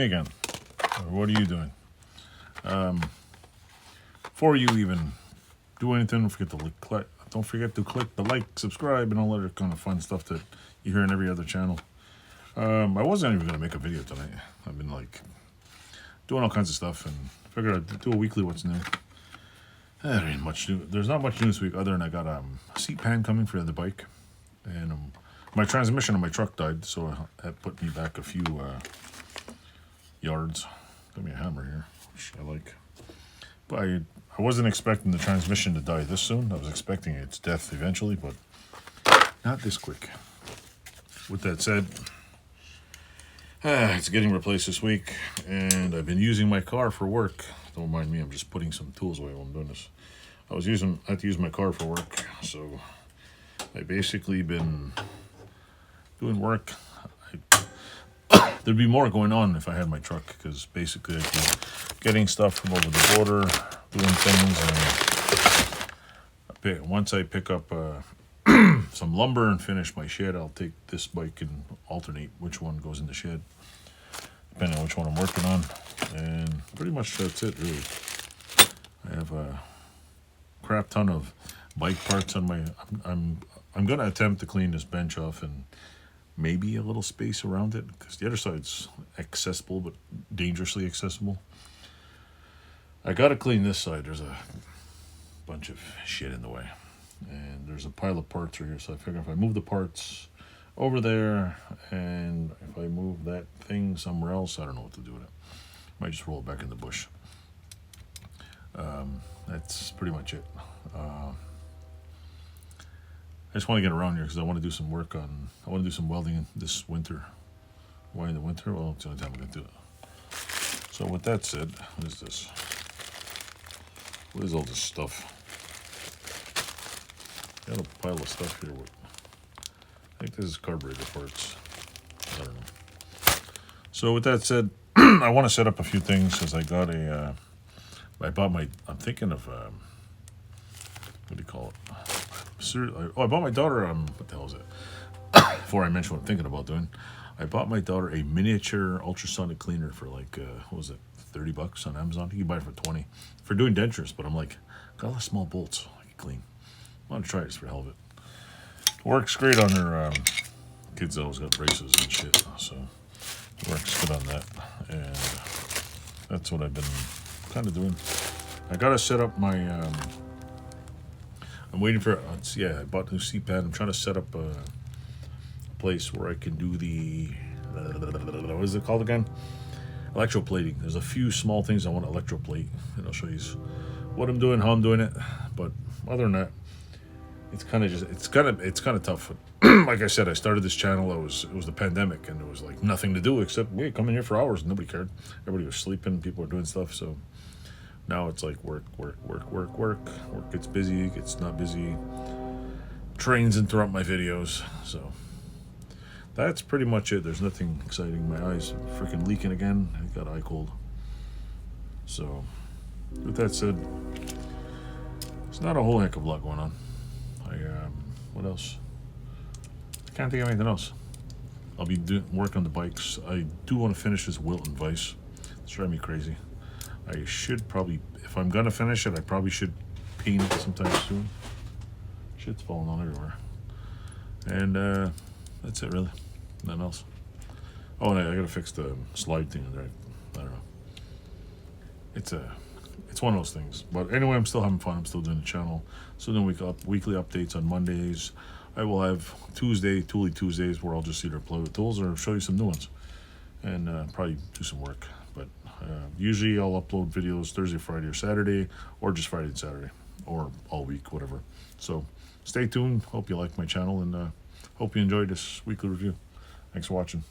me again. What are you doing? Before you even do anything, don't forget to click the like, subscribe, and all other kind of fun stuff that you hear in every other channel. I wasn't even going to make a video tonight. I've been like doing all kinds of stuff and figured I'd do a weekly what's new. There ain't much new. There's not much new this week other than I got a seat pan coming for the bike, and my transmission on my truck died, so that put me back a few yards. Got me a hammer here, which I like. But I wasn't expecting the transmission to die this soon. I was expecting its death eventually, but not this quick. With that said, it's getting replaced this week, and I've been using my car for work. Don't mind me, I'm just putting some tools away while I'm doing this. I had to use my car for work, so I basically been doing work. There'd be more going on if I had my truck, because basically I'd be getting stuff from over the border, doing things, and once I pick up some lumber and finish my shed, I'll take this bike and alternate which one goes in the shed, depending on which one I'm working on. And pretty much that's it, really. I have a crap ton of bike parts on my... I'm gonna attempt to clean this bench off and maybe a little space around it, because the other side's accessible but dangerously accessible. I gotta clean this side. There's a bunch of shit in the way, and there's a pile of parts right here, so I figure if I move the parts over there and if I move that thing somewhere else, I don't know what to do with it. Might just roll it back in the bush. That's pretty much it. I just want to get around here because I want to do some work on... I want to do some welding this winter. Why in the winter? Well, it's the only time I'm going to do it. So with that said, what is this? What is all this stuff? Got a pile of stuff here. I think this is carburetor parts. I don't know. So with that said, I want to set up a few things because I got a... I'm thinking of... what do you call it? I bought my daughter, what the hell is it? Before I mention what I'm thinking about doing, I bought my daughter a miniature ultrasonic cleaner for like, what was it, $30 on Amazon? You can buy it for 20 for doing dentures, but I'm like, got a lot of small bolts I can clean. I want to try it just for the hell of it. Works great on her kids. Always got braces and shit, so it works good on that. And that's what I've been kind of doing. I gotta set up my... I'm waiting for... I bought a new seat pad. I'm trying to set up a place where I can do the... what is it called again? Electroplating. There's a few small things I want to electroplate, and I'll show you what I'm doing, how I'm doing it. But other than that, it's kind of tough. Like I said, I started this channel. It was the pandemic, and there was like nothing to do except come in here for hours. Nobody cared. Everybody was sleeping. People were doing stuff. So now it's like work. Work gets busy, gets not busy. Trains interrupt my videos. So that's pretty much it. There's nothing exciting. My eyes are freaking leaking again. I got eye cold. So with that said, it's not a whole heck of a lot going on. What else? I can't think of anything else. I'll be working on the bikes. I do want to finish this Wilton Vice. It's driving me crazy. I should probably, if I'm gonna finish it, I probably should paint it sometime soon. Shit's falling on everywhere. And that's it really. Nothing else. Oh, and I gotta fix the slide thing in there. I don't know. It's one of those things. But anyway, I'm still having fun. I'm still doing the channel. Still doing weekly updates on Mondays. I will have Tooly Tuesdays, where I'll just either play with tools or show you some new ones. And probably do some work. But usually I'll upload videos Thursday, Friday, or Saturday, or just Friday and Saturday, or all week, whatever. So stay tuned. Hope you like my channel, and hope you enjoyed this weekly review. Thanks for watching.